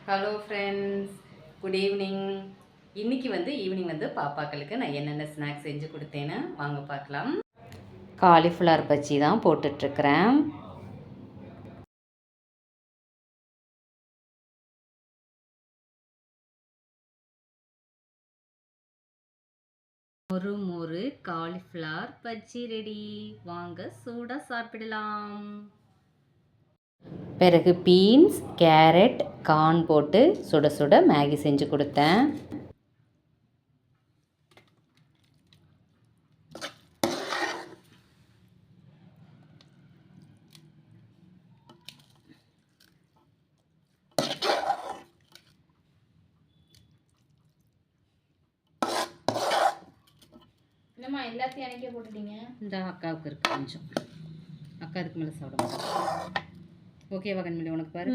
Hello friends, good evening. இன்றைக்கி evening பாப்பாக்களுக்கு நான் என்னென்ன ஸ்நாக்ஸ் செஞ்சு கொடுத்தேன்னு வாங்க பார்க்கலாம். காலிஃப்ளவர் பஜ்ஜி தான் போட்டுட்ருக்கிறேன். ஒரு காலிஃப்ளவர் பஜ்ஜி ரெடி. வாங்க சூடாக சாப்பிடலாம். பிறகு பீன்ஸ், கேரட், கார்ன் போட்டு சுட சுட மேகி செஞ்சு கொடுத்தேன். என்னம்மா எல்லாத்தையும் எனக்கே போட்டுட்டீங்க? இந்த அக்காவுக்கு இருக்குது கொஞ்சம். அக்கா அதுக்கு மேலே சாப்பிட மாட்டேன். ஓகேவா கண்மணி, உனக்கு பாரு.